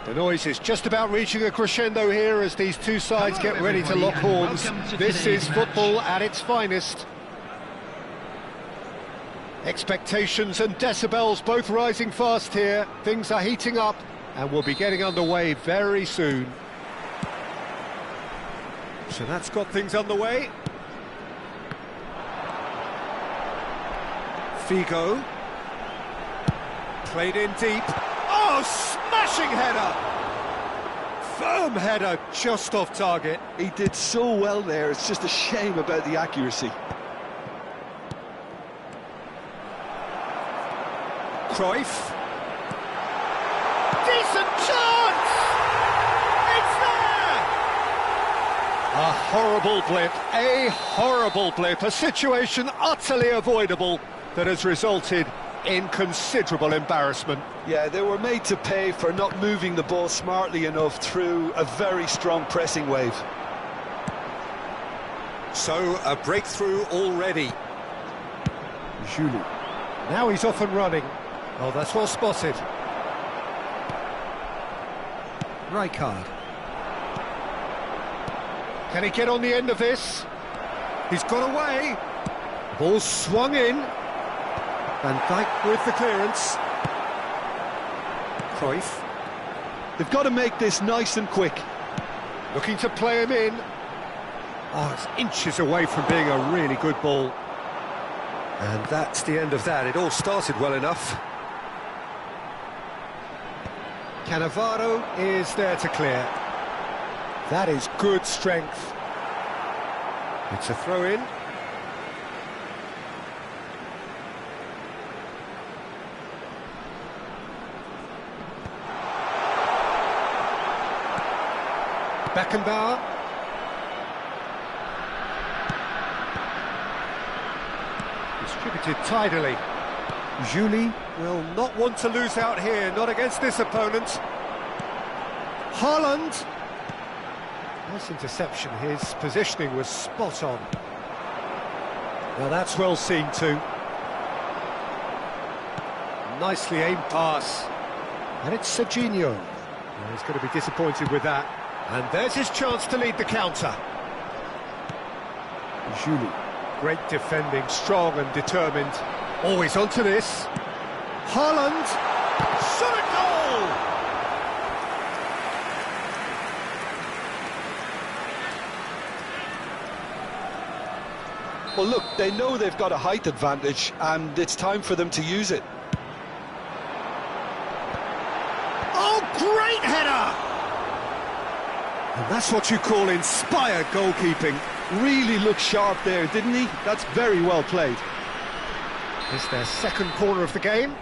The noise is just about reaching a crescendo here as these two sides get ready to lock horns. This is football at its finest. Expectations and decibels both rising fast here. Things are heating up and we'll be getting underway very soon. So that's got things underway. Figo. Played in deep. Oh, smashing header! Firm header, just off target. He did so well there, it's just a shame about the accuracy. Cruyff. Decent chance! It's there! A horrible blip, a situation utterly avoidable that has resulted in considerable embarrassment. Yeah, they were made to pay for not moving the ball smartly enough through a very strong pressing wave. So, a breakthrough already. Julie. Now he's off and running. Oh, that's well spotted. Rijkaard. Can he get on the end of this? He's got away. Ball swung in. Van Dijk with the clearance. Cruyff. They've got to make this nice and quick. Looking to play him in. Oh, it's inches away from being a really good ball. And that's the end of that. It all started well enough. Cannavaro is there to clear. That is good strength. It's a throw-in. Beckenbauer. Distributed tidily. Julie will not want to lose out here, not against this opponent. Haaland. Nice interception, his positioning was spot on. Now that's well seen too. Nicely aimed pass. And it's Serginho. Well, he's going to be disappointed with that. And there's his chance to lead the counter. Julie. Great defending, strong and determined. Always onto this. Haaland. Shot a goal! Well, look, they know they've got a height advantage, and it's time for them to use it. Oh, great header! And that's what you call inspired goalkeeping. Really looked sharp there, didn't he? That's very well played. It's their second corner of the game.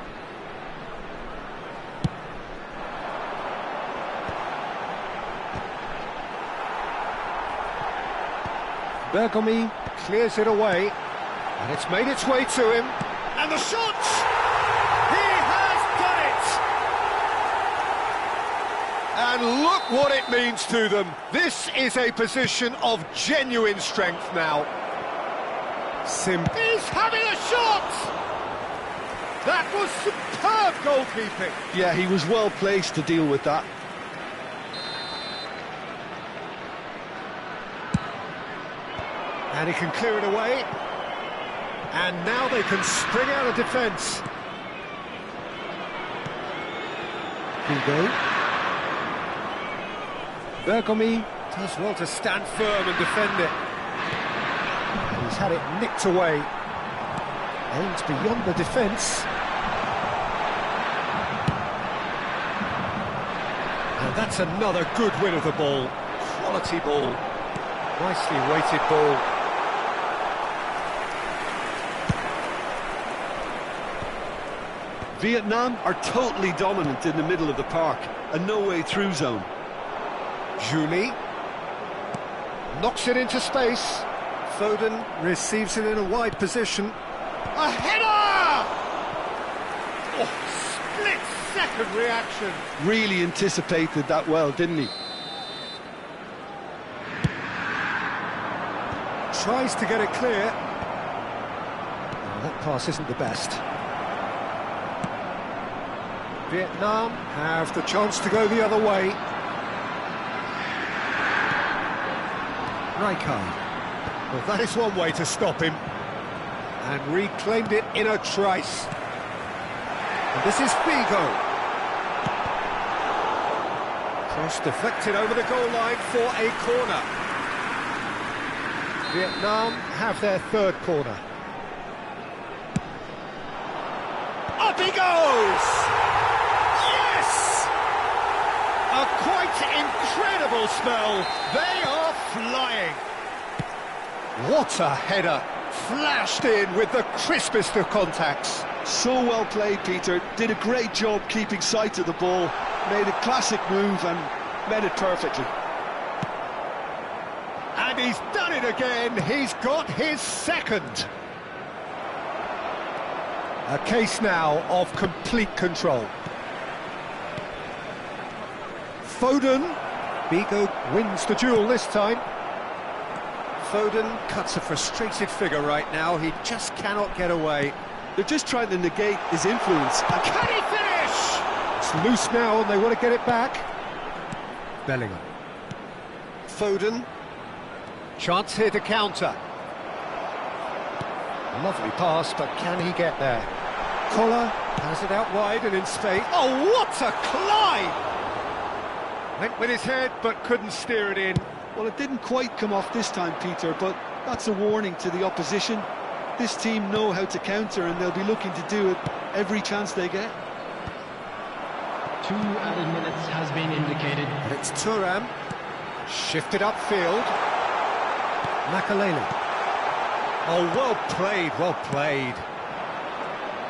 Bergomi clears it away, and it's made its way to him. And the shot! He has done it! And look what it means to them. This is a position of genuine strength now. He's having a shot! That was superb goalkeeping. Yeah, he was well placed to deal with that. And he can clear it away. And now they can spring out of defence. Figo. Bergomi does well to stand firm and defend it. He's had it nicked away. Aims beyond the defence. And that's another good win of the ball. Quality ball. Nicely weighted ball. Vietnam are totally dominant in the middle of the park. A no-way-through zone. Julie knocks it into space. Foden receives it in a wide position. A header! Oh, split-second reaction. Really anticipated that well, didn't he? Tries to get it clear. Oh, that pass isn't the best. Vietnam have the chance to go the other way. Rijkaard. Well, that is one way to stop him. And reclaimed it in a trice. And this is Figo. Cross deflected over the goal line for a corner. Vietnam have their third corner. Up he goes! Yes! A quite incredible spell. They are flying. What a header. Flashed in with the crispest of contacts. So well played, Peter. Did a great job keeping sight of the ball. Made a classic move and met it perfectly. And he's done it again. He's got his second. A case now of complete control. Foden. Figo wins the duel this time. Foden cuts a frustrated figure right now. He just cannot get away. They're just trying to negate his influence. And can he finish? It's loose now and they want to get it back. Bellingham. Foden. Chance here to counter. Lovely pass, but can he get there? Collar has it out wide and in space. Oh, what a climb! Went with his head, but couldn't steer it in. Well, it didn't quite come off this time, Peter, but that's a warning to the opposition. This team know how to counter, and they'll be looking to do it every chance they get. 2 added minutes has been indicated. It's Thuram. Shifted upfield. Makaleli. Oh, well played, well played.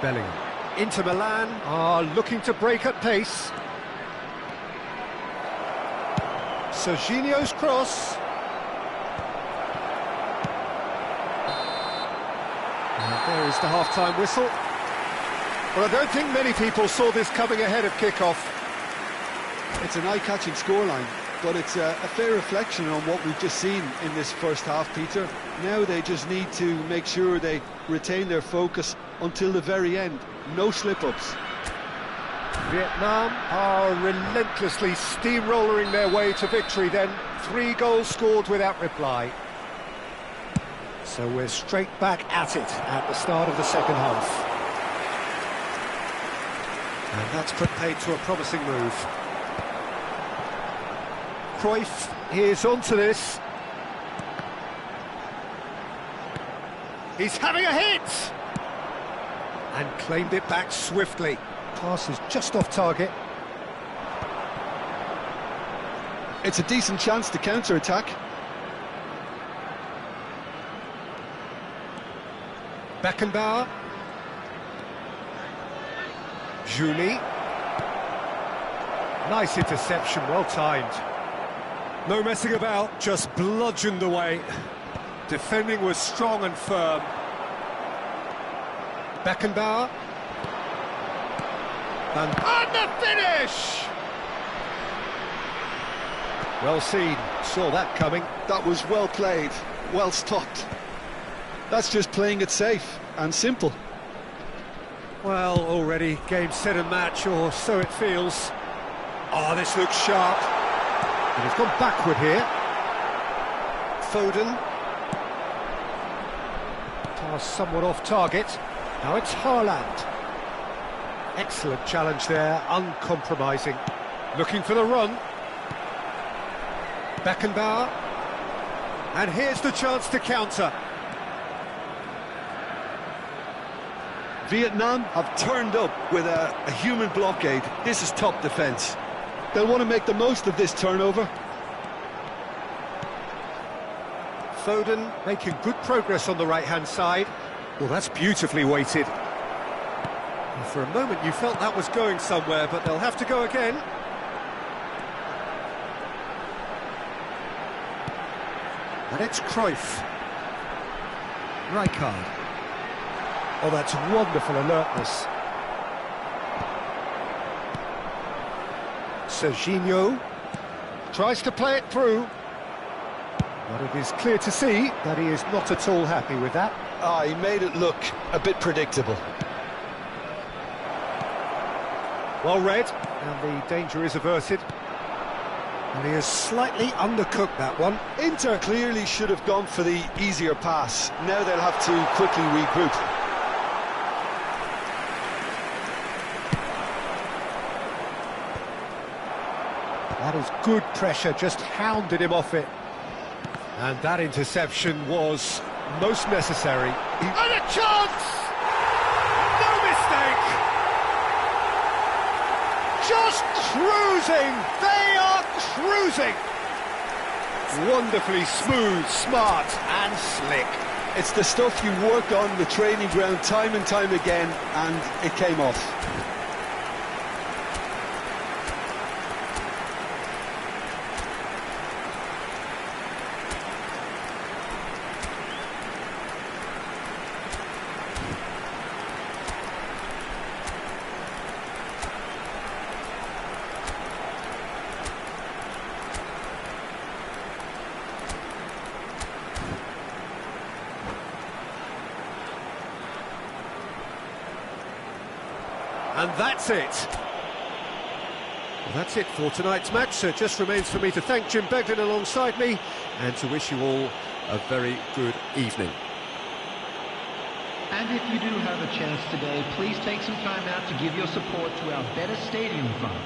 Bellingham. Inter Milan are looking to break at pace. Serginho's cross. And there is the half-time whistle. Well, I don't think many people saw this coming ahead of kick-off. It's an eye-catching scoreline, but it's a fair reflection on what we've just seen in this first half, Peter. Now they just need to make sure they retain their focus until the very end. No slip-ups. Vietnam are relentlessly steamrolling their way to victory then. 3 goals scored without reply. So we're straight back at it at the start of the second half. And that's put paid to a promising move. Cruyff is onto this. He's having a hit! And claimed it back swiftly. Pass is just off target. It's a decent chance to counter-attack. Beckenbauer. Juni. Nice interception, well timed. No messing about, just bludgeoned away. Defending was strong and firm. Beckenbauer. And the finish! Well seen, saw that coming. That was well played, well stopped. That's just playing it safe and simple. Well, already game, set and match, or so it feels. Oh, this looks sharp. And he's gone backward here. Foden. Pass somewhat off target. Now it's Haaland. Excellent challenge there, uncompromising. Looking for the run. Beckenbauer. And here's the chance to counter. Vietnam have turned up with a human blockade. This is top defence. They'll want to make the most of this turnover. Foden making good progress on the right-hand side. Well, that's beautifully weighted. And for a moment you felt that was going somewhere, but they'll have to go again. And it's Cruyff. Rijkaard. Oh, that's wonderful alertness. Serginho tries to play it through. But it is clear to see that he is not at all happy with that. He made it look a bit predictable. Well read, and the danger is averted. And he has slightly undercooked that one. Inter clearly should have gone for the easier pass. Now they'll have to quickly regroup. That is good pressure, just hounded him off it. And that interception was most necessary. And a chance! No mistake! Just cruising! They are cruising! Wonderfully smooth, smart and slick. It's the stuff you work on the training ground time and time again, and it came off. And that's it. Well, that's it for tonight's match. So it just remains for me to thank Jim Beglin alongside me and to wish you all a very good evening. And if you do have a chance today, please take some time out to give your support to our Better Stadium Fund.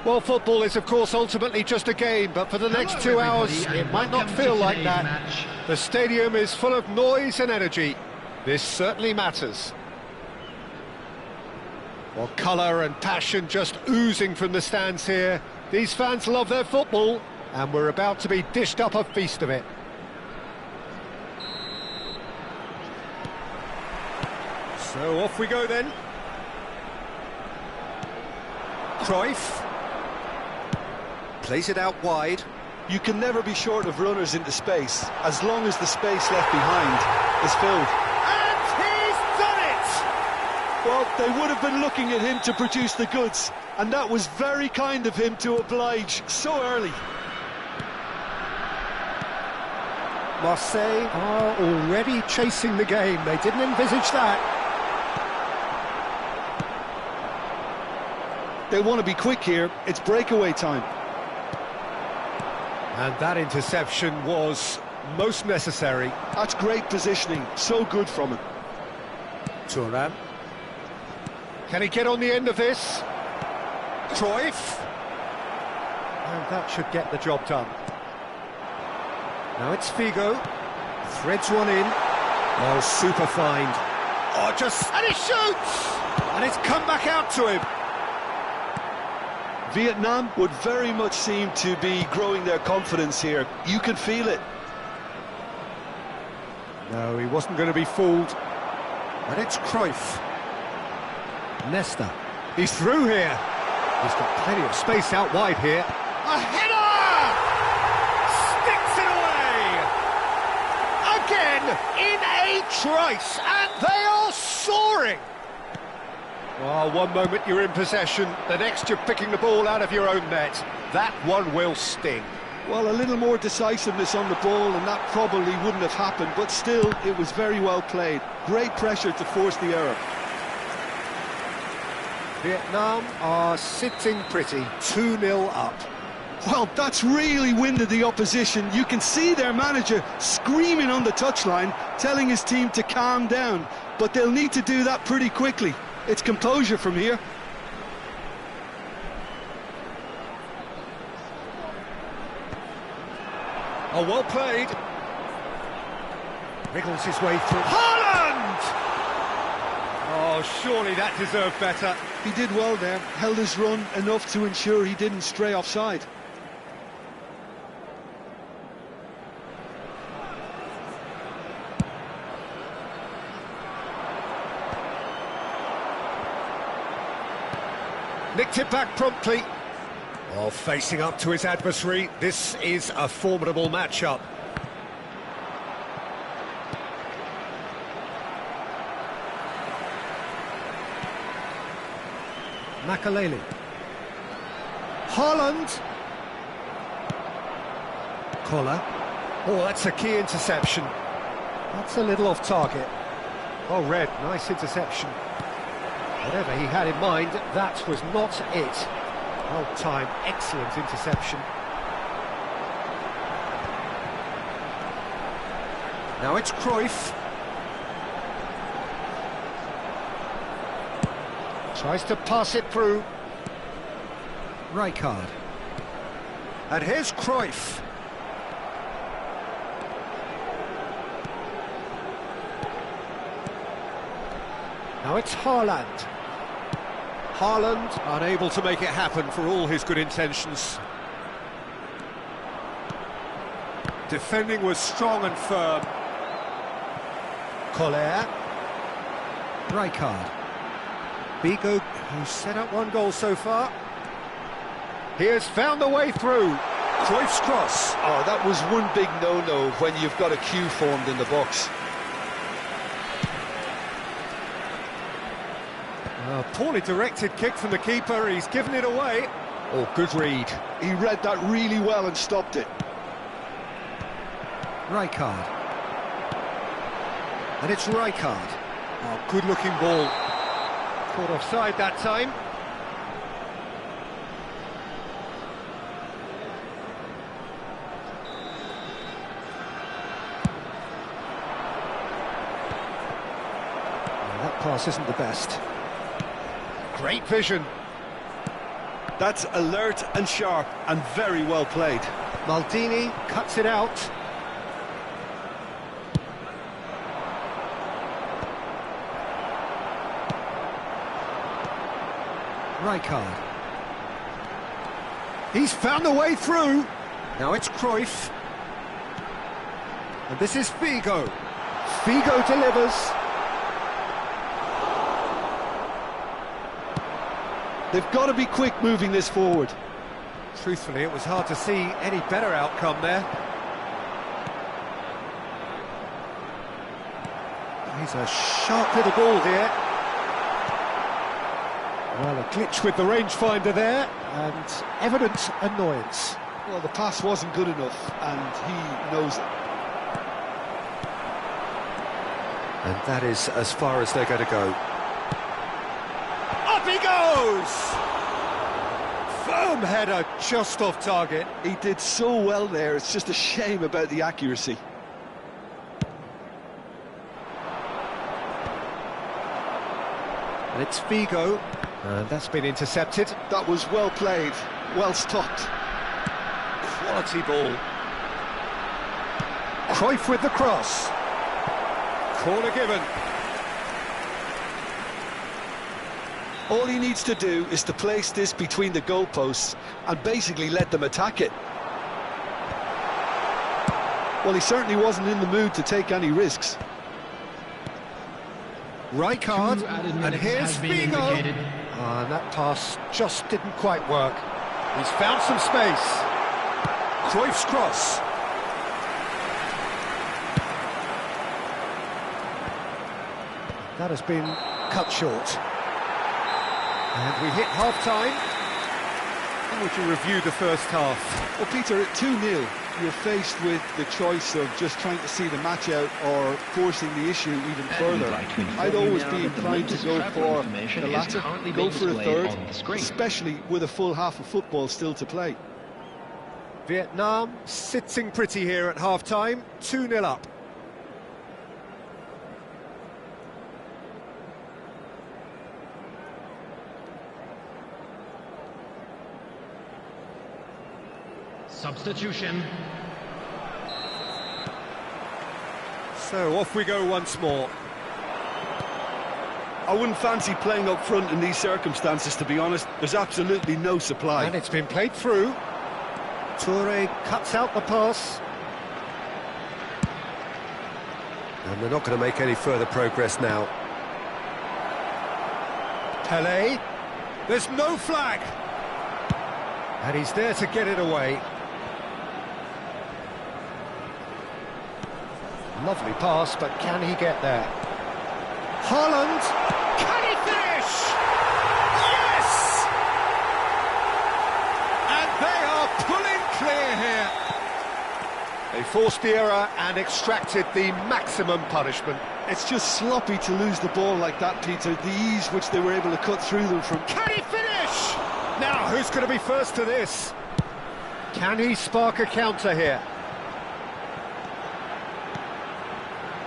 Well, football is, of course, ultimately just a game, but for the next 2 hours, it might not feel like that. Match. The stadium is full of noise and energy. This certainly matters. Well, colour and passion just oozing from the stands here. These fans love their football, and we're about to be dished up a feast of it. So off we go then. Cruyff. Plays it out wide. You can never be short of runners into space, as long as the space left behind is filled. And he's done it! Well, they would have been looking at him to produce the goods, and that was very kind of him to oblige so early. Marseille are already chasing the game. They didn't envisage that. They want to be quick here. It's breakaway time. And that interception was most necessary. That's great positioning. So good from him. Thuram. Can he get on the end of this? Cruyff. And that should get the job done. Now it's Figo. Threads one in. Oh, super find. Oh, just... And he shoots! And it's come back out to him. Vietnam would very much seem to be growing their confidence here. You can feel it. No, he wasn't going to be fooled. And it's Cruyff. Nesta. He's through here. He's got plenty of space out wide here. A header! Sticks it away! Again, in a trice, and they are soaring! Oh, one moment you're in possession, the next you're picking the ball out of your own net. That one will sting. Well, a little more decisiveness on the ball and that probably wouldn't have happened, but still, it was very well played. Great pressure to force the error. Vietnam are sitting pretty, 2-0 up. Well, that's really winded the opposition. You can see their manager screaming on the touchline, telling his team to calm down, but they'll need to do that pretty quickly. It's composure from here. Oh, well played. Wriggles his way through. Haaland! Oh, surely that deserved better. He did well there, held his run enough to ensure he didn't stray offside. Nicked it back promptly. While facing up to his adversary, this is a formidable matchup. Makaleli. Haaland. Collar. Oh, that's a key interception. That's a little off target. Oh, Red, nice interception. Whatever he had in mind, that was not it. Well timed, excellent interception. Now it's Cruyff. Tries to pass it through. Rijkaard. And here's Cruyff. Now it's Haaland. Haaland unable to make it happen for all his good intentions. Defending was strong and firm. Collier. Rijkaard. Figo, who's set up one goal so far. He has found the way through. Cruyff's cross. Oh, that was one big no-no when you've got a queue formed in the box. A poorly directed kick from the keeper, he's given it away. Oh, good read. He read that really well and stopped it. Rijkaard. And it's Rijkaard. Oh, good-looking ball. Caught offside that time. That pass isn't the best. Great vision. That's alert and sharp and very well played. Maldini cuts it out. Rijkaard. He's found the way through. Now it's Cruyff. And this is Figo. Figo delivers. They've got to be quick moving this forward. Truthfully, it was hard to see any better outcome there. He's a sharp little ball here. Well, a glitch with the rangefinder there, and evident annoyance. Well, the pass wasn't good enough, and he knows it. And that is as far as they're going to go. Up he goes! Firm header, just off target. He did so well there, it's just a shame about the accuracy. And it's Figo, and that's been intercepted. That was well played, well stopped. Quality ball. Cruyff with the cross. Corner given. All he needs to do is to place this between the goalposts and basically let them attack it. Well, he certainly wasn't in the mood to take any risks. Rijkaard, and here's Figo. And that pass just didn't quite work. He's found some space. Cruyff's cross. That has been cut short. And we hit half-time. How would you review the first half? Well, Peter, at 2-0, you're faced with the choice of just trying to see the match out or forcing the issue even further. I'd always be inclined to go for the latter, go for a third, especially with a full half of football still to play. Vietnam sitting pretty here at half-time, 2-0 up. Substitution. So off we go once more. I wouldn't fancy playing up front in these circumstances, to be honest. There's absolutely no supply. And it's been played through. Toure cuts out the pass. And they're not going to make any further progress now. Pelé. There's no flag. And he's there to get it away. Lovely pass, but can he get there? Haaland! Can he finish? Yes! And they are pulling clear here. They forced the error and extracted the maximum punishment. It's just sloppy to lose the ball like that, Peter. The ease which they were able to cut through them from... Can he finish? Now, who's going to be first to this? Can he spark a counter here?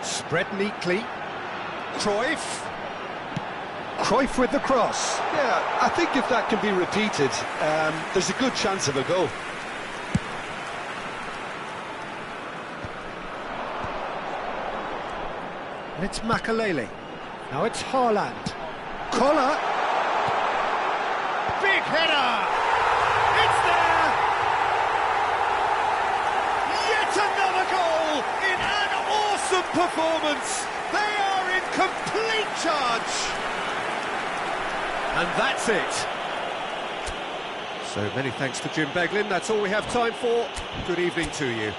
Spread neatly. Cruyff. Cruyff with the cross. Yeah, I think if that can be repeated, there's a good chance of a goal. And it's Makalele. Now it's Haaland. Collar. Big header! It's there! Yet another goal in an awesome performance! They are in complete charge! And that's it. So many thanks to Jim Beglin. That's all we have time for. Good evening to you.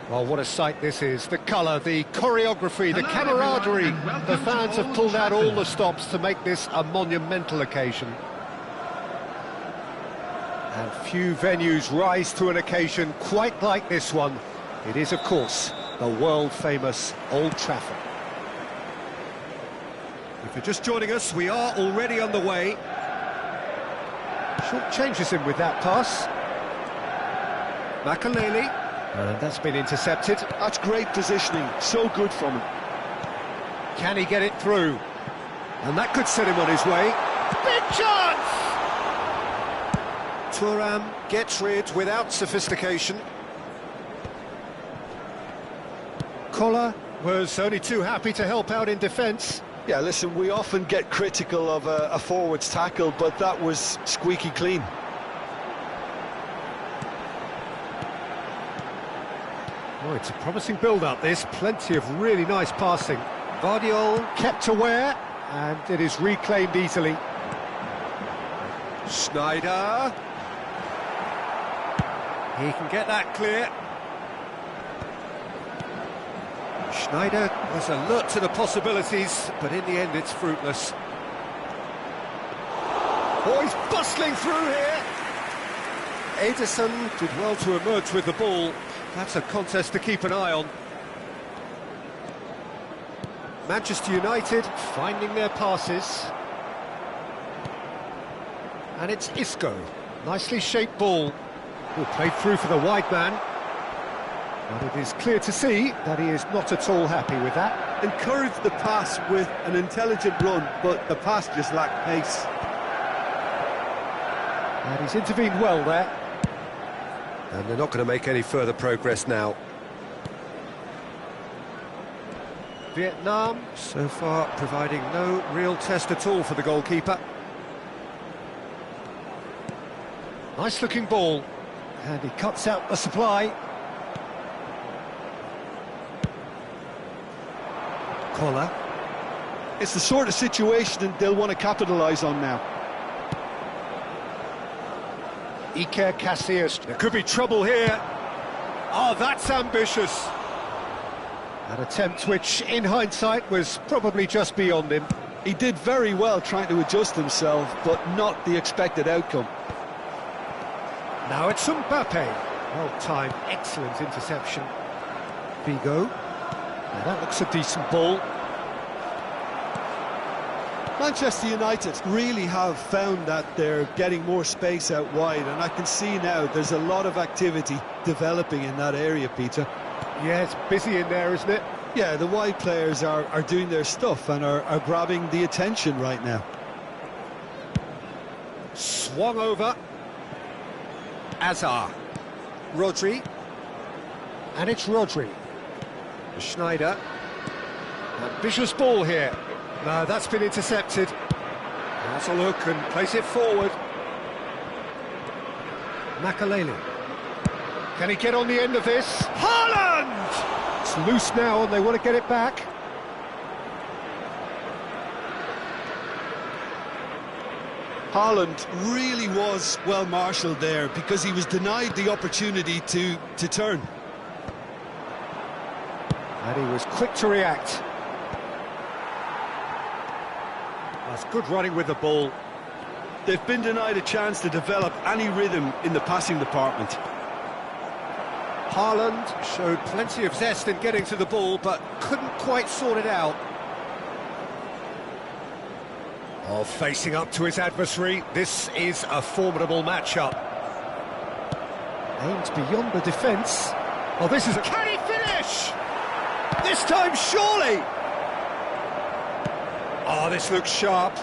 Well, what a sight this is. The colour, the choreography, the camaraderie. The fans have pulled out all the stops to make this a monumental occasion. And few venues rise to an occasion quite like this one. It is, of course, the world-famous Old Trafford. If you're just joining us, we are already underway. Short changes him with that pass. Makalele. And that's been intercepted. That's great positioning, so good from him. Can he get it through? And that could set him on his way. Big chance! Thuram gets rid without sophistication. Collar was only too happy to help out in defence. Yeah, listen, we often get critical of a forward's tackle, but that was squeaky clean. Oh, it's a promising build-up, this. Plenty of really nice passing. Guardiola kept aware, and it is reclaimed easily. Schneider. He can get that clear. Schneider was alert to the possibilities, but in the end it's fruitless. Oh, he's bustling through here. Ederson did well to emerge with the ball. That's a contest to keep an eye on. Manchester United finding their passes. And it's Isco. Nicely shaped ball. Who played through for the wide man. But it is clear to see that he is not at all happy with that. Encouraged the pass with an intelligent run, but the pass just lacked pace. And he's intervened well there. And they're not going to make any further progress now. Vietnam, so far, providing no real test at all for the goalkeeper. Nice-looking ball. And he cuts out the supply. Collar. It's the sort of situation they'll want to capitalise on now. Iker Casillas. There could be trouble here. Oh, that's ambitious. An attempt which, in hindsight, was probably just beyond him. He did very well trying to adjust himself, but not the expected outcome. Now it's Mbappe. Well timed, excellent interception. Figo. Now that looks a decent ball. Manchester United really have found that they're getting more space out wide, and I can see now there's a lot of activity developing in that area, Peter. Yeah, it's busy in there, isn't it? Yeah, the wide players are doing their stuff and are grabbing the attention right now. Swung over. Azar. Rodri. And it's Rodri. Schneider. Ambitious ball here. No, that's been intercepted. Has a look and plays it forward. Makalele. Can he get on the end of this? Haaland! It's loose now and they want to get it back. Haaland really was well marshalled there because he was denied the opportunity to turn. And he was quick to react. That's good running with the ball. They've been denied a chance to develop any rhythm in the passing department. Haaland showed plenty of zest in getting to the ball, but couldn't quite sort it out. Oh, facing up to his adversary, this is a formidable matchup. Aimed beyond the defence. Oh, this is a... Can he finish? This time, surely! Oh, this looks sharp.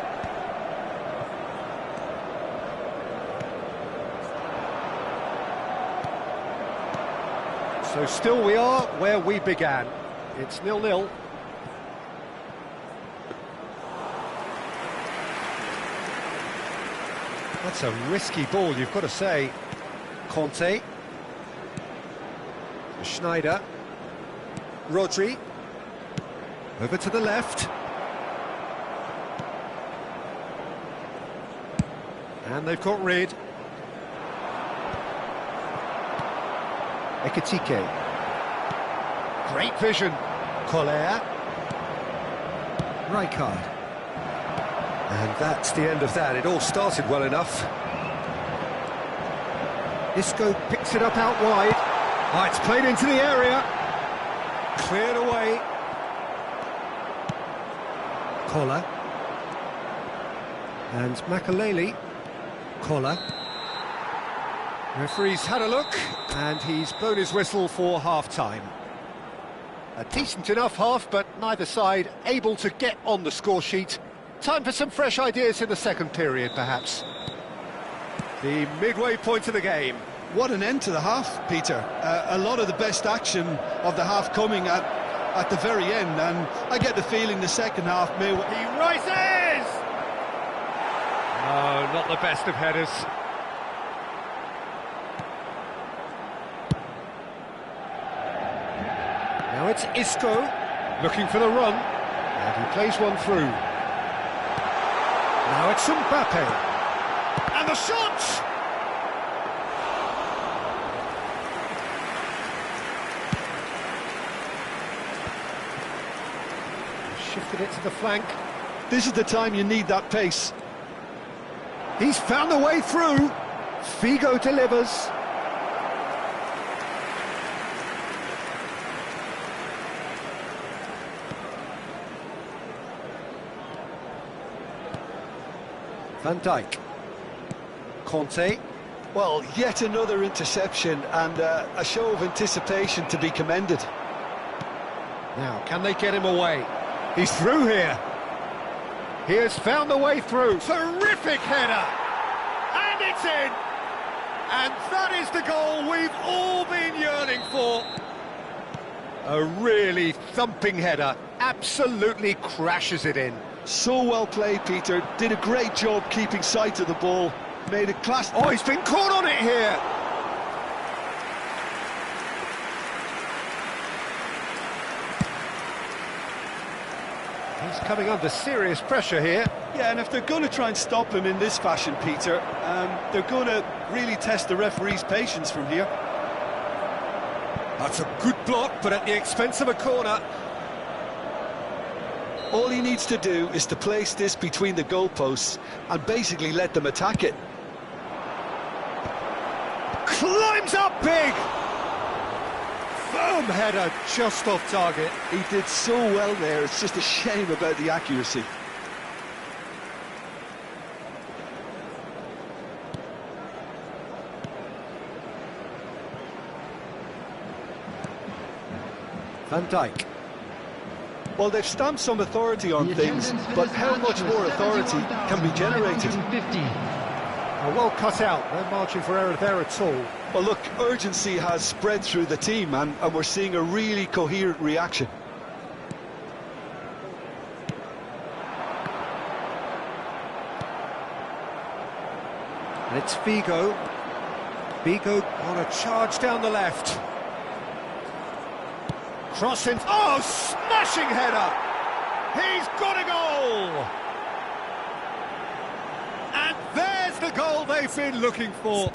So still we are where we began. It's 0-0. That's a risky ball, you've got to say. Conte. Schneider. Rodri. Over to the left. And they've got rid. Ekitike. Great vision. Collier. Rijkaard. And that's the end of that. It all started well enough. Isco picks it up out wide. Oh, it's played into the area. Cleared away. Collar. And Makalele. Collar. Referee's had a look, and he's blown his whistle for half-time. A decent enough half, but neither side able to get on the score sheet. Time for some fresh ideas in the second period, perhaps. The midway point of the game. What an end to the half, Peter. A lot of the best action of the half coming at the very end, and I get the feeling the second half may... He rises! No, not the best of headers. Now it's Isco, looking for the run, and he plays one through. Now it's Mbappe, and the shot! Shifted it to the flank. This is the time you need that pace. He's found the way through. Figo delivers. Van Dijk. Conte. Well, yet another interception and a show of anticipation to be commended. Now, can they get him away? He's through here. He has found the way through. Terrific header! And it's in! And that is the goal we've all been yearning for. A really thumping header. Absolutely crashes it in. So well played, Peter. Did a great job keeping sight of the ball. Made a class... Oh, he's been caught on it here! He's coming under serious pressure here. Yeah, and if they're going to try and stop him in this fashion, Peter, they're going to really test the referee's patience from here. That's a good block, but at the expense of a corner. All he needs to do is to place this between the goalposts and basically let them attack it. Climbs up big! Boom, header just off target. He did so well there, it's just a shame about the accuracy. Van Dijk. Well, they've stamped some authority on things, but how much more authority can be generated? Well cut out, no margin for error there at all. Well, look, urgency has spread through the team, and we're seeing a really coherent reaction. And it's Figo. Figo on a charge down the left. Crossing. Oh, smashing header! He's got a goal! And there's the goal they've been looking for.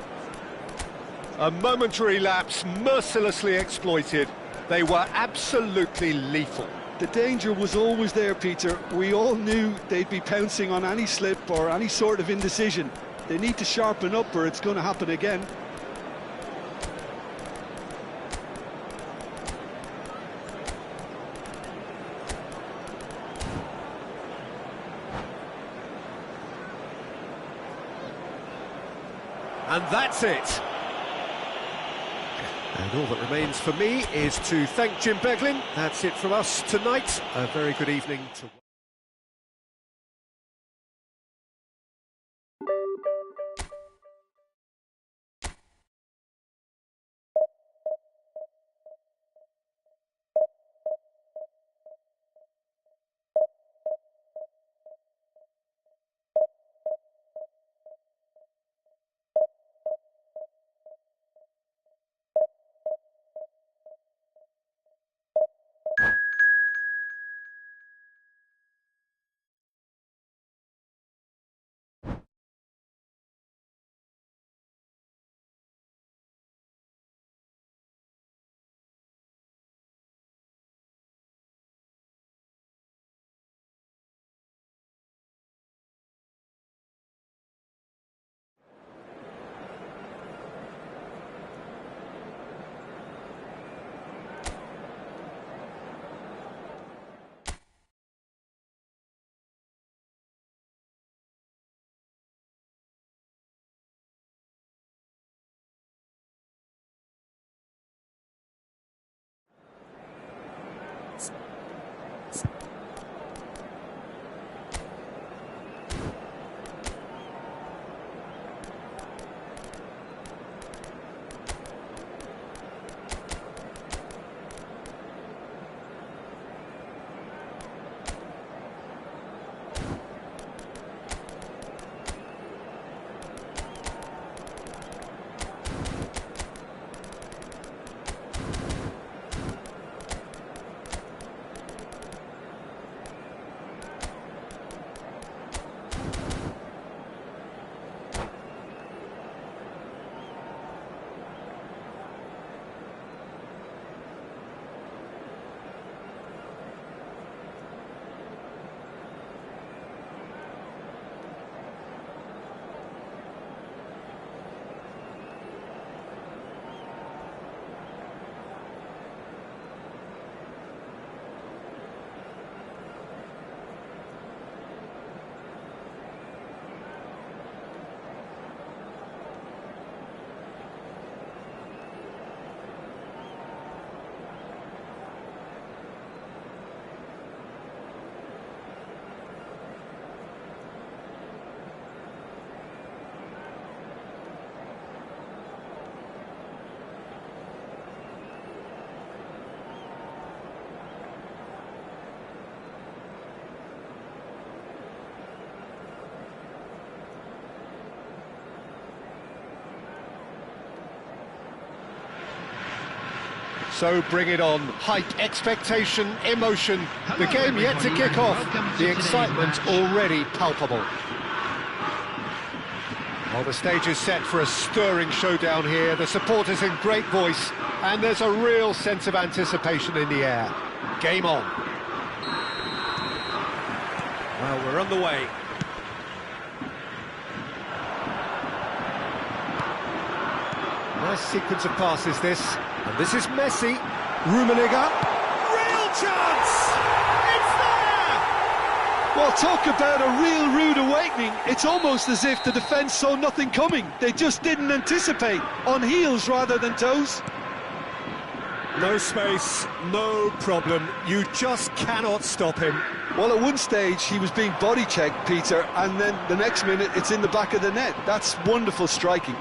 A momentary lapse, mercilessly exploited. They were absolutely lethal. The danger was always there, Peter. We all knew they'd be pouncing on any slip or any sort of indecision. They need to sharpen up or it's going to happen again. And that's it. And all that remains for me is to thank Jim Beglin. That's it from us tonight. A very good evening to So bring it on. Hype, expectation, emotion. The game yet to kick off. The excitement already palpable. Well, the stage is set for a stirring showdown here. The supporters in great voice, and there's a real sense of anticipation in the air. Game on. Well, we're on the way. Nice sequence of passes this. And this is Messi. Rummenigge. Real chance! It's there! Well, talk about a real rude awakening. It's almost as if the defence saw nothing coming. They just didn't anticipate, on heels rather than toes. No space, no problem. You just cannot stop him. Well, at one stage he was being body checked, Peter, and then the next minute it's in the back of the net. That's wonderful striking.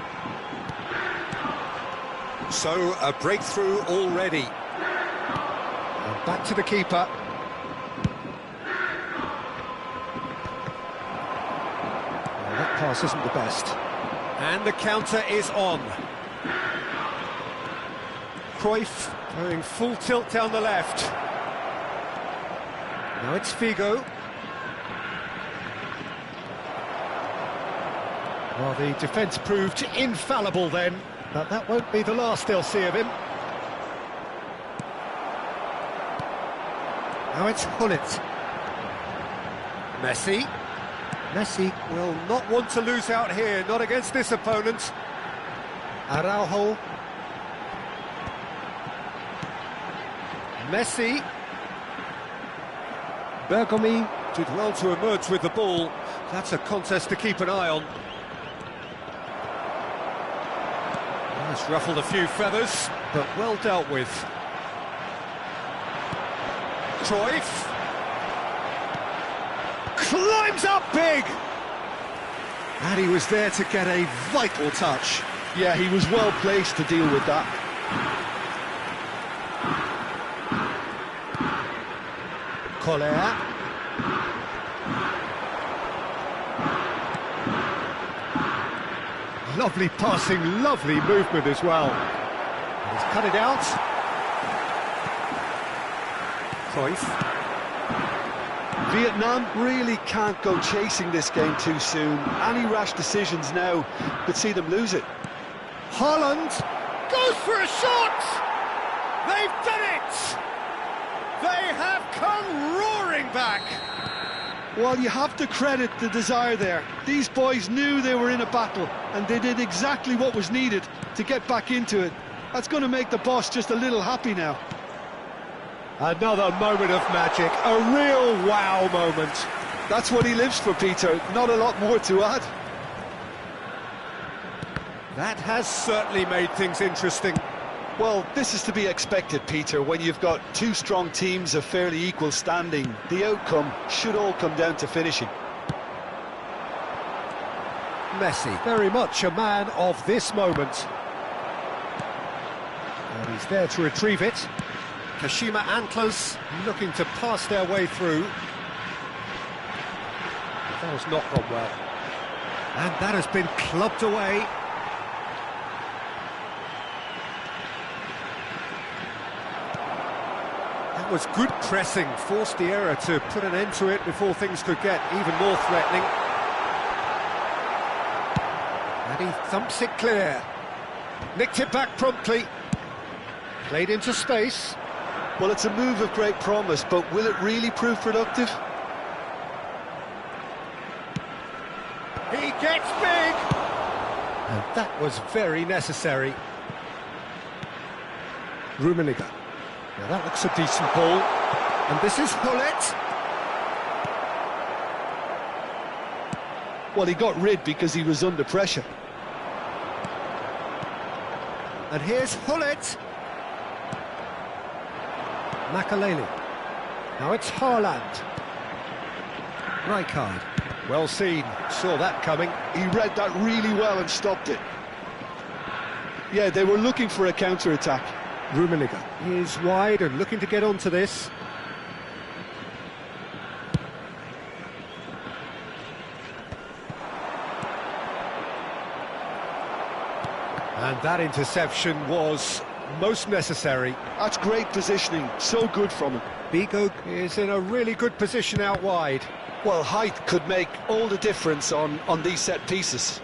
So, a breakthrough already. And back to the keeper. Well, that pass isn't the best. And the counter is on. Cruyff going full tilt down the left. Now it's Figo. Well, the defence proved infallible then, but that won't be the last they'll see of him. Now it's Hullet. Messi. Messi will not want to lose out here, not against this opponent. Araujo. Messi. Bergomi did well to emerge with the ball. That's a contest to keep an eye on. It's ruffled a few feathers, but well dealt with. Cruyff. Climbs up big! And he was there to get a vital touch. Yeah, he was well placed to deal with that. Collier. Lovely passing, lovely movement as well. He's cut it out. Cruyff. Vietnam really can't go chasing this game too soon. Any rash decisions now could see them lose it. Haaland goes for a shot! They've done it! They have come roaring back! Well, you have to credit the desire there. These boys knew they were in a battle, and they did exactly what was needed to get back into it. That's going to make the boss just a little happy now. Another moment of magic, a real wow moment. That's what he lives for, Peter. Not a lot more to add. That has certainly made things interesting. Well, this is to be expected, Peter, when you've got two strong teams of fairly equal standing. The outcome should all come down to finishing. Messi, very much a man of this moment. And he's there to retrieve it. Kashima Antlers looking to pass their way through. That has not gone well. And that has been clubbed away. That was good pressing, forced the error to put an end to it before things could get even more threatening. And he thumps it clear. Nicked it back promptly. Played into space. Well, it's a move of great promise, but will it really prove productive? He gets big! And that was very necessary. Rummenigge. Now that looks a decent ball. And this is Hullet. Well, he got rid because he was under pressure. And here's Hullet. Makaleli. Now it's Haaland. Rijkaard. Well seen, saw that coming. He read that really well and stopped it. Yeah, they were looking for a counter-attack. Rummenigge is wide and looking to get onto this. And that interception was most necessary. That's great positioning, so good from him. Bigo is in a really good position out wide. Well, height could make all the difference on these set pieces.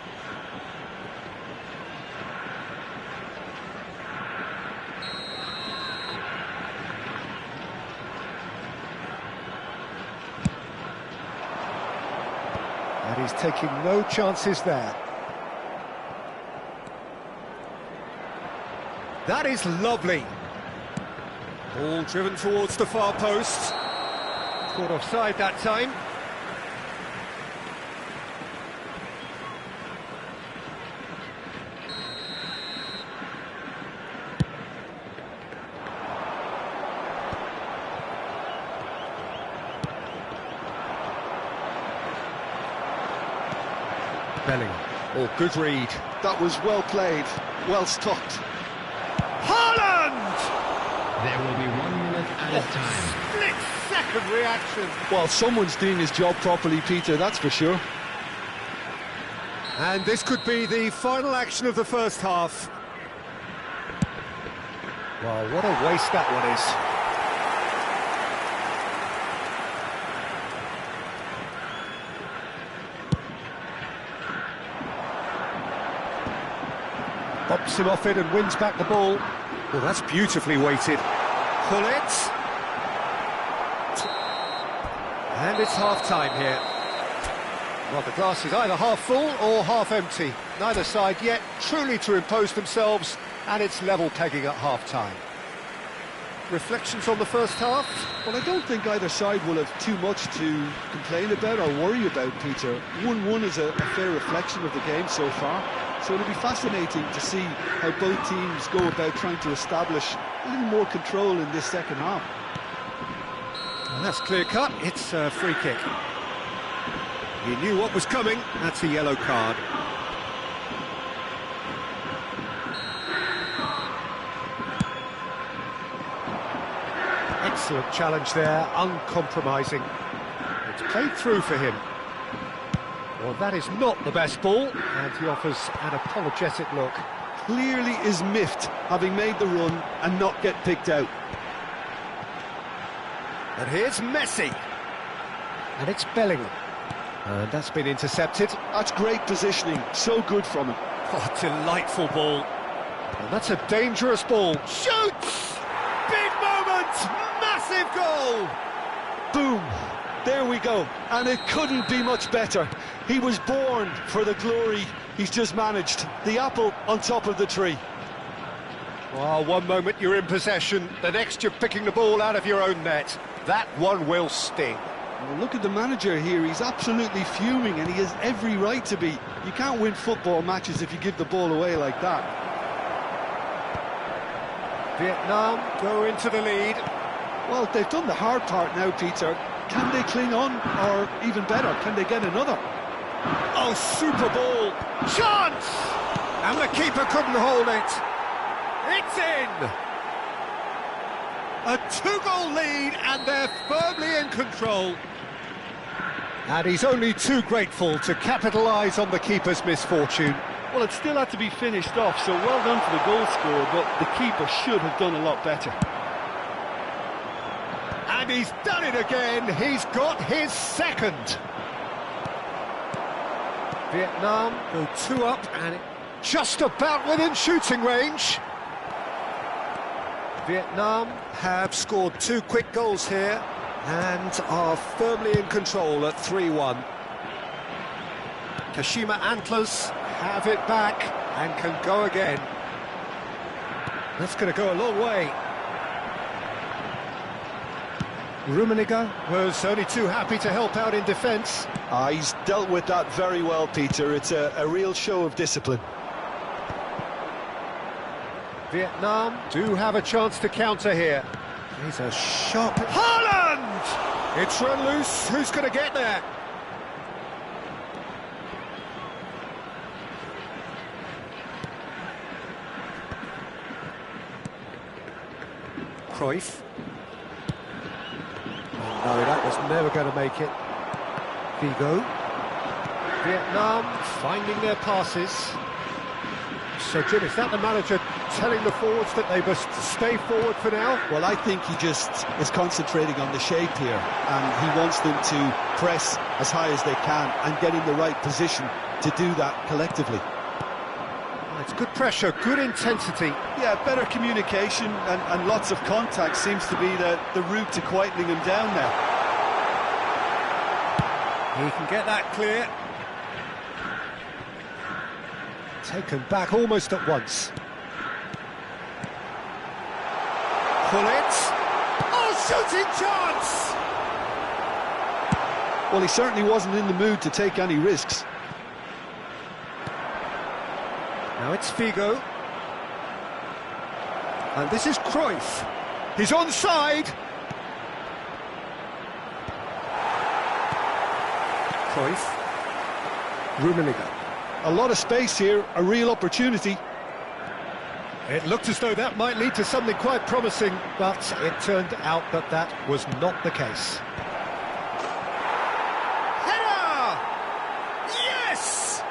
And he's taking no chances there. That is lovely. Ball driven towards the far post. Caught offside that time. Bellingham. Oh, good read. That was well played, well stopped. Haaland! There will be 1 minute added time. Split-second reaction. Well, someone's doing his job properly, Peter, that's for sure. And this could be the final action of the first half. Well, what a waste that one is. Bops him off it and wins back the ball. Well, that's beautifully weighted. Pull it. And it's half-time here. Well, the glass is either half full or half empty. Neither side yet truly to impose themselves, and it's level pegging at half-time. Reflections on the first half? Well, I don't think either side will have too much to complain about or worry about, Peter. 1-1 is a fair reflection of the game so far. So it'll be fascinating to see how both teams go about trying to establish a little more control in this second half. Well, that's clear-cut. It's a free kick. He knew what was coming. That's a yellow card. Excellent challenge there, uncompromising. It's played through for him. Well, that is not the best ball, and he offers an apologetic look. Clearly is miffed, having made the run and not get picked out. And here's Messi. And it's Bellingham. And that's been intercepted. That's great positioning, so good from him. Oh, delightful ball. And that's a dangerous ball. Shoots! Big moment! Massive goal! Boom! There we go, and it couldn't be much better. He was born for the glory he's just managed. The apple on top of the tree. Well, one moment you're in possession, the next you're picking the ball out of your own net. That one will sting. Well, look at the manager here, he's absolutely fuming, and he has every right to be. You can't win football matches if you give the ball away like that. Vietnam go into the lead. Well, they've done the hard part now, Peter. Can they cling on, or even better, can they get another? Oh, super ball! Chance! And the keeper couldn't hold it. It's in! A two-goal lead, and they're firmly in control. And he's only too grateful to capitalise on the keeper's misfortune. Well, it still had to be finished off, so well done for the goal scorer, but the keeper should have done a lot better. And he's done it again. He's got his second. Vietnam go two up and just about within shooting range. Vietnam have scored two quick goals here and are firmly in control at 3-1. Kashima Antlers have it back and can go again. That's going to go a long way. Rummenigge was only too happy to help out in defence. He's dealt with that very well, Peter. It's a real show of discipline. Vietnam do have a chance to counter here. He's a sharp... Haaland! It's run loose. Who's going to get there? Cruyff. Oh, no, that was never going to make it. Figo. Vietnam finding their passes. So, Jim, is that the manager telling the forwards that they must stay forward for now? Well, I think he just is concentrating on the shape here, and he wants them to press as high as they can and get in the right position to do that collectively. It's good pressure, good intensity. Yeah, better communication and lots of contact seems to be the route to quietening him down now. He can get that clear. Taken back almost at once. Pull it. Oh, shooting chance! Well, he certainly wasn't in the mood to take any risks. Now it's Figo. And this is Cruyff. He's onside. Cruyff. Rummenigge. A lot of space here, a real opportunity. It looked as though that might lead to something quite promising, but it turned out that that was not the case. Header! Yes!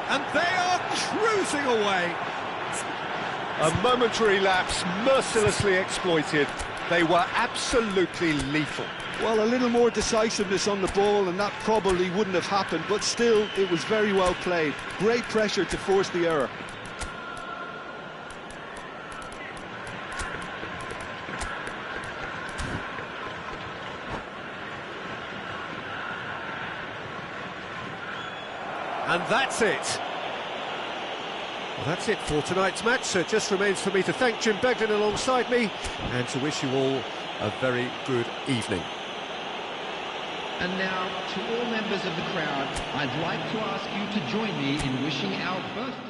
And they are cruising away. A momentary lapse mercilessly exploited. They were absolutely lethal. Well, a little more decisiveness on the ball and that probably wouldn't have happened, but still, it was very well played. Great pressure to force the error. And that's it. Well, that's it for tonight's match, so it just remains for me to thank Jim Begden alongside me and to wish you all a very good evening. And now, to all members of the crowd, I'd like to ask you to join me in wishing our birthday.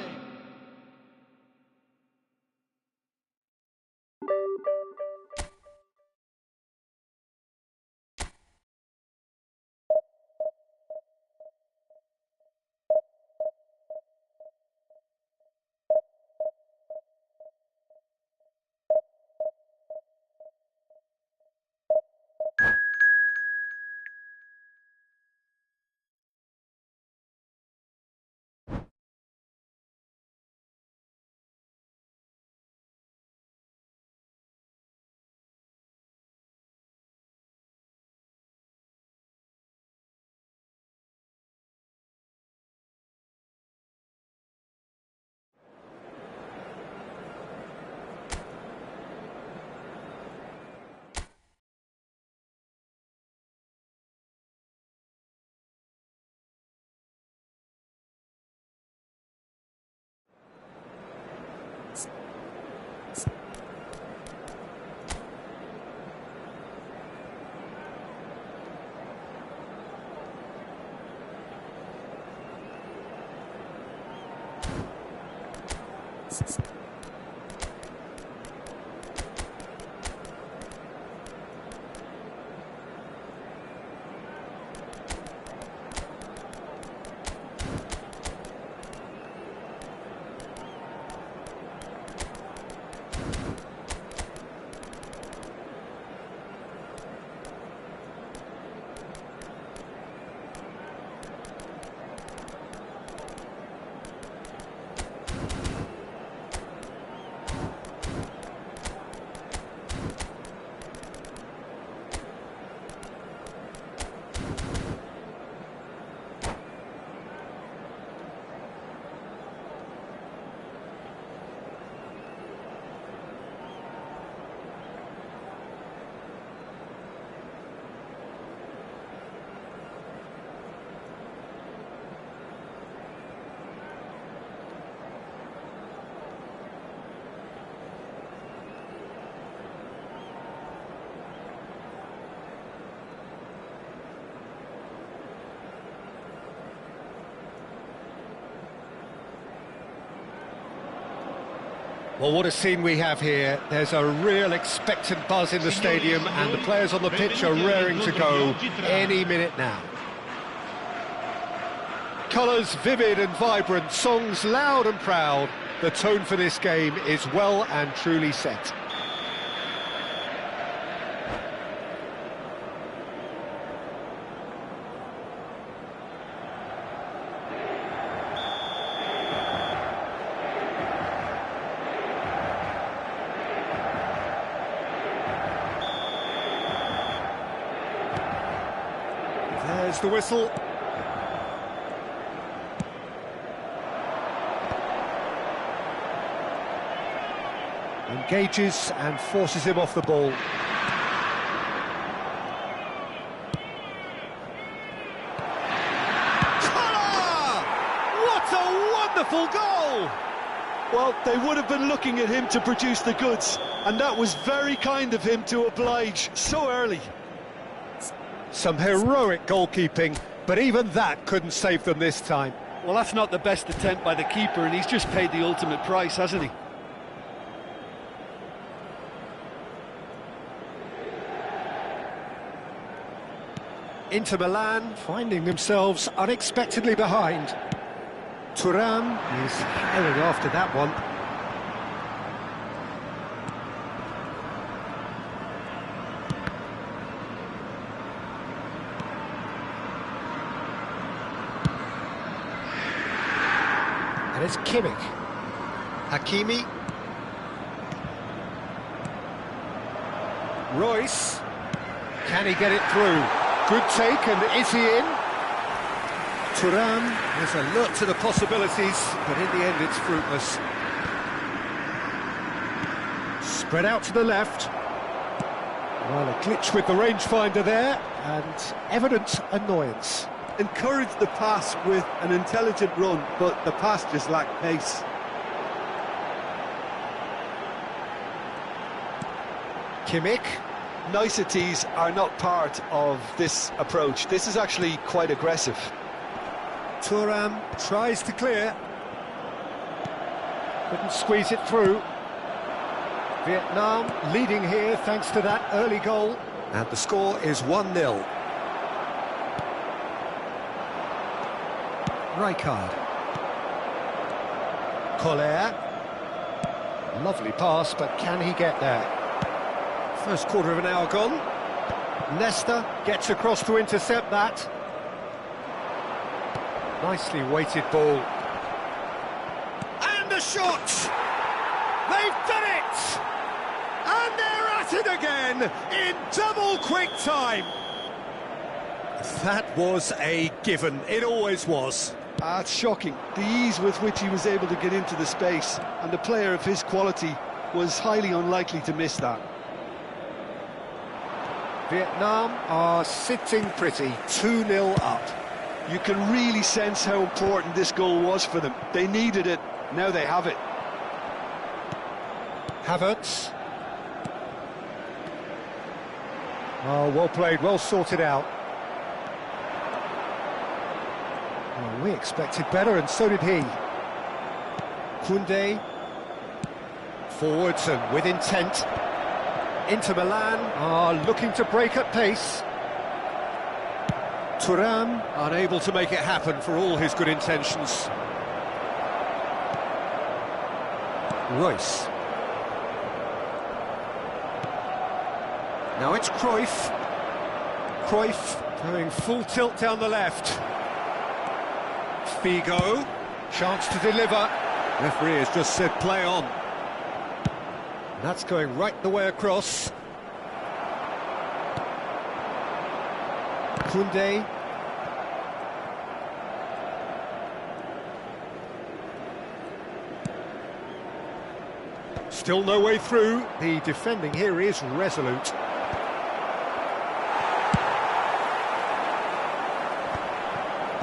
Well, what a scene we have here. There's a real expectant buzz in the stadium and the players on the pitch are raring to go any minute now. Colours vivid and vibrant, songs loud and proud. The tone for this game is well and truly set. There's the whistle. Engages and forces him off the ball. What a wonderful goal! Well, they would have been looking at him to produce the goods, and that was very kind of him to oblige so early. Some heroic goalkeeping, but even that couldn't save them this time. Well, that's not the best attempt by the keeper, and he's just paid the ultimate price, hasn't he? Inter Milan finding themselves unexpectedly behind. Thuram is herring after that one. And it's Kimmich. Hakimi. Royce. Can he get it through? Good take, and is he in? Thuram is alert to the possibilities, but in the end it's fruitless. Spread out to the left. Well, a glitch with the rangefinder there, and evident annoyance. Encouraged the pass with an intelligent run, but the pass just lacked pace. Kimmich. Niceties are not part of this approach. This is actually quite aggressive. Thuram tries to clear. Couldn't squeeze it through. Vietnam leading here thanks to that early goal. And the score is 1-0. Rijkaard. Collier. Lovely pass, but can he get there? First quarter of an hour gone. Nesta gets across to intercept that. Nicely weighted ball. And the shot! They've done it! And they're at it again in double quick time. That was a given. It always was. It's shocking. The ease with which he was able to get into the space, and a player of his quality was highly unlikely to miss that. Vietnam are sitting pretty, 2-0 up. You can really sense how important this goal was for them. They needed it, now they have it. Havertz. Oh, well played, well sorted out. Well, we expected better, and so did he. Koundé. Forwards and with intent. Inter Milan are looking to break at pace. Thuram unable to make it happen for all his good intentions. Royce. Now it's Cruyff. Cruyff going full tilt down the left. Figo. Chance to deliver. Referee has just said play on. That's going right the way across. Koundé. Still no way through. The defending here is resolute.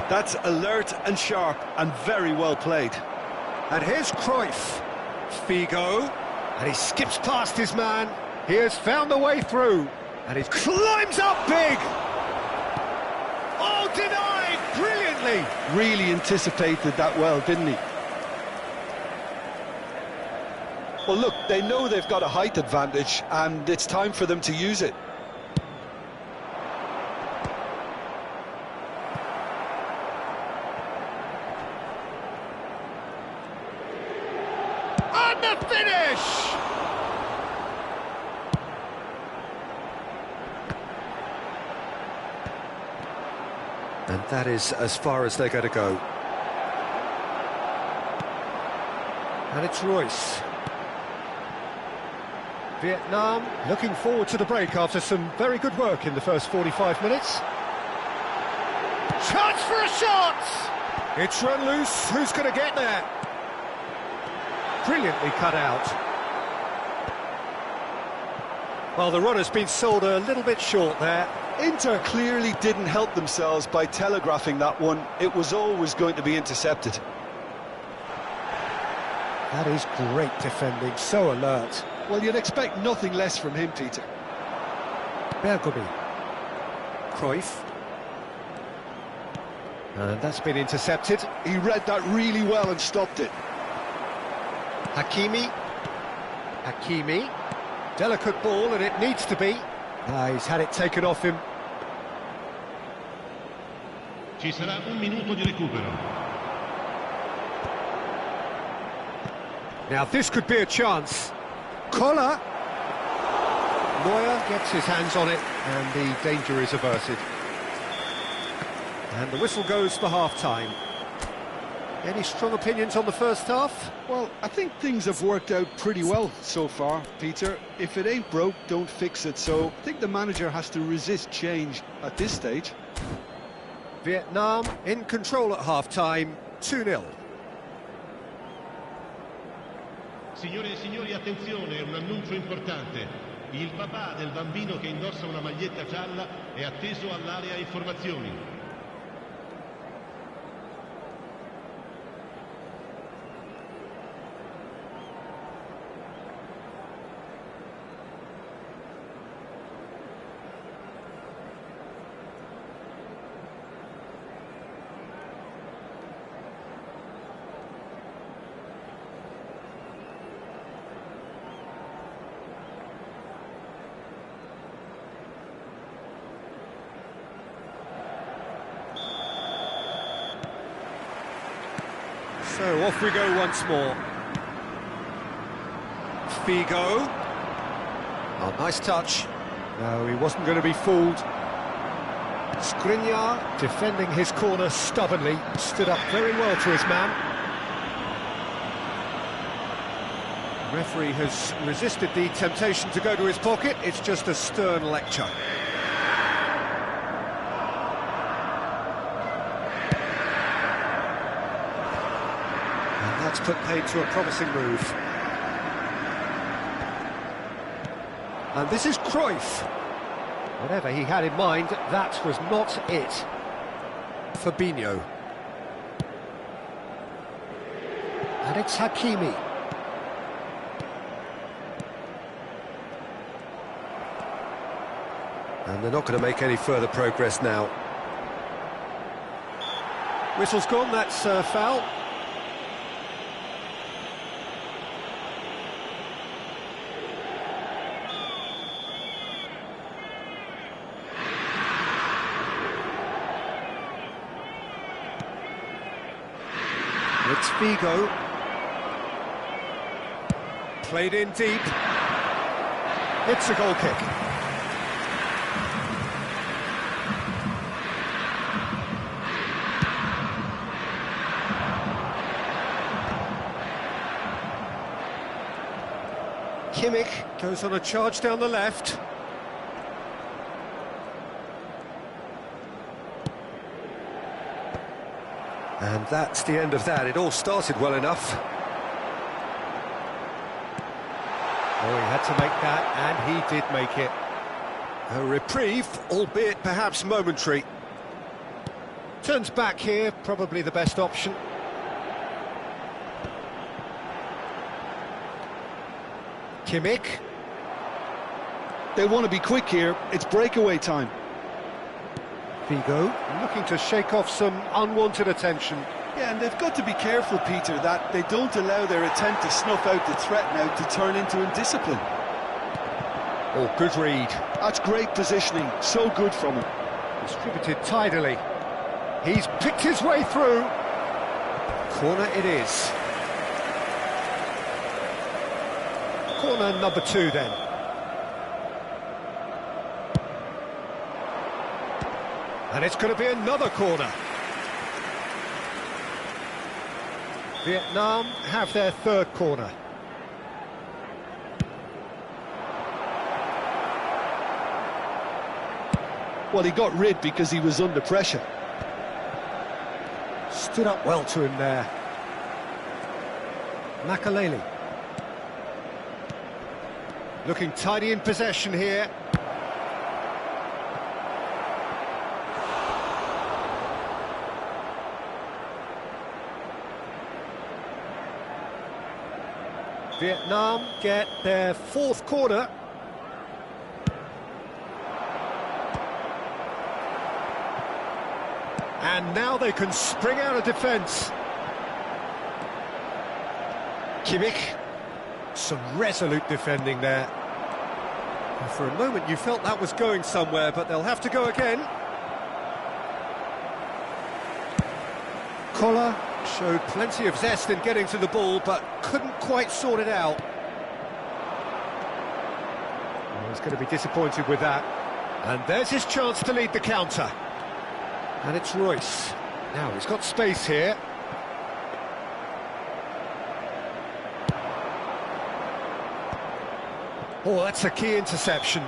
That's alert and sharp and very well played. And here's Cruyff. Figo. And he skips past his man. He has found the way through. And he climbs up big. Oh, denied brilliantly. Really anticipated that well, didn't he? Well, look, they know they've got a height advantage, and it's time for them to use it. And the finish! And that is as far as they're going to go. And it's Royce. Vietnam looking forward to the break after some very good work in the first 45 minutes. Chance for a shot! It's run loose, who's going to get there? Brilliantly cut out. Well, the run has been sold a little bit short there. Inter clearly didn't help themselves by telegraphing that one. It was always going to be intercepted. That is great defending, so alert. Well, you'd expect nothing less from him, Peter. Bergomi. Cruyff. And that's been intercepted. He read that really well and stopped it. Hakimi. Hakimi. Delicate ball, and it needs to be. He's had it taken off him. Ci sarà un minuto di recupero. Now this could be a chance. Collar. Neuer gets his hands on it, and the danger is averted. And the whistle goes for half-time. Any strong opinions on the first half? Well, I think things have worked out pretty well so far, Peter. If it ain't broke, don't fix it. So I think the manager has to resist change at this stage. Vietnam in control at half-time, 2-0. Signore e signori, attenzione, un annuncio importante. Il papà del bambino che indossa una maglietta gialla è atteso all'area informazioni. So off we go once more. Figo. Oh, nice touch. No, he wasn't going to be fooled. Skriniar, defending his corner stubbornly, stood up very well to his man. The referee has resisted the temptation to go to his pocket. It's just a stern lecture. That's put paid to a promising move. And this is Cruyff. Whatever he had in mind, that was not it. Fabinho. And it's Hakimi. And they're not going to make any further progress now. Whistle's gone, that's foul. It's Figo. Played in deep. It's a goal kick. Kimmich goes on a charge down the left. And that's the end of that. It all started well enough. Oh, he had to make that, and he did make it. A reprieve, albeit perhaps momentary. Turns back here, probably the best option. Kimmich. They want to be quick here. It's breakaway time. Figo looking to shake off some unwanted attention. Yeah, and they've got to be careful, Peter, that they don't allow their attempt to snuff out the threat now to turn into indiscipline. Oh, good read. That's great positioning, so good from him. Distributed tidily. He's picked his way through. Corner it is. Corner number 2 then. And it's going to be another corner. Vietnam have their third corner. Well, he got rid because he was under pressure. Stood up well to him there. Makaleli. Looking tidy in possession here. Vietnam get their fourth corner. And now they can spring out of defence. Kimmich. Some resolute defending there. And for a moment you felt that was going somewhere, but they'll have to go again. Koller showed plenty of zest in getting to the ball, but couldn't quite sort it out. Well, he's going to be disappointed with that. And there's his chance to lead the counter. And it's Royce. Now he's got space here. Oh, that's a key interception.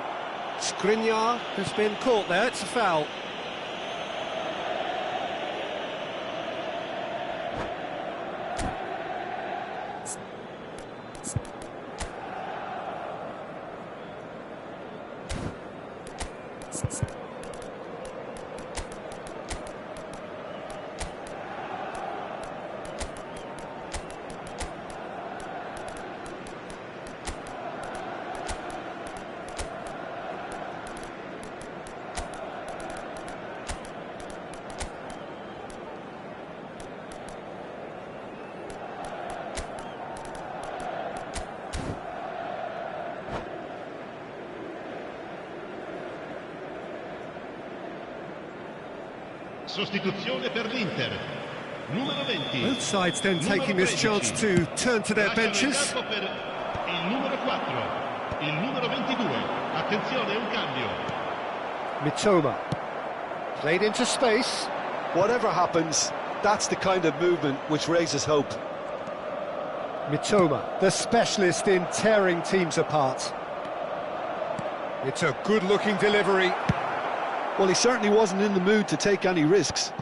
Skriniar has been caught there, it's a foul. Sostituzione per l'Inter. Numero 20. Both sides then taking this chance to turn to their benches. Per il numero 4, il numero 22. Attenzione, un cambio. Mitoma. Played into space. Whatever happens, that's the kind of movement which raises hope. Mitoma, the specialist in tearing teams apart. It's a good-looking delivery. Well, he certainly wasn't in the mood to take any risks.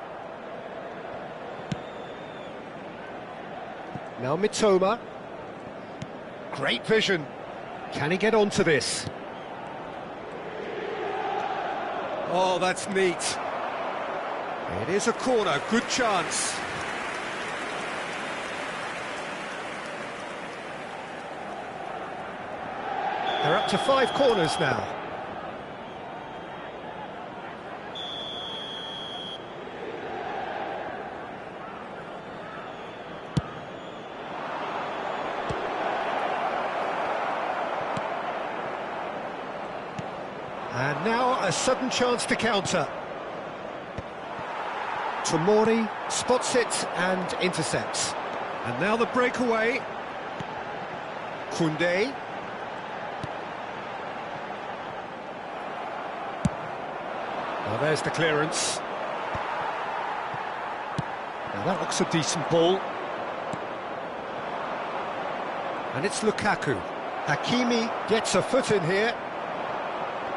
Now Mitoma. Great vision. Can he get onto this? Oh, that's neat. It is a corner, good chance. They're up to 5 corners now. And now a sudden chance to counter. Tomori spots it and intercepts. And now the breakaway. Koundé. Well, there's the clearance. Now that looks a decent ball. And it's Lukaku. Hakimi gets a foot in here.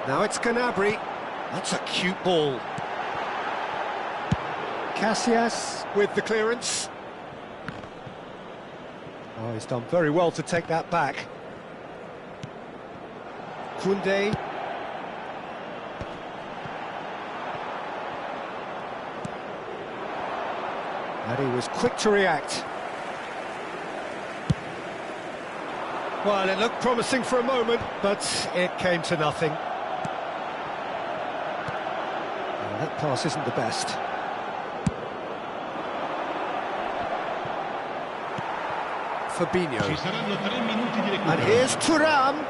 Now it's Gnabry. That's a cute ball. Casillas with the clearance. Oh, he's done very well to take that back. Koundé. And he was quick to react. Well, it looked promising for a moment, but it came to nothing. That pass isn't the best. Fabinho. And here's Thuram.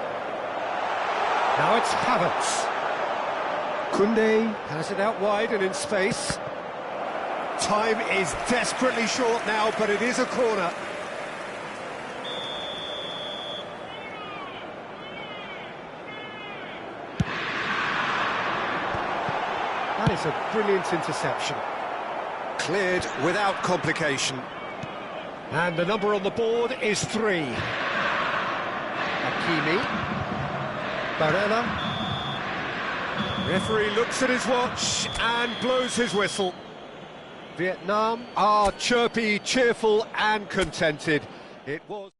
Now it's Havertz. Koundé has it out wide and in space. Time is desperately short now, but it is a corner. That is a brilliant interception. Cleared without complication. And the number on the board is 3. Hakimi. Barella. Referee looks at his watch and blows his whistle. Vietnam are chirpy, cheerful and contented. It was...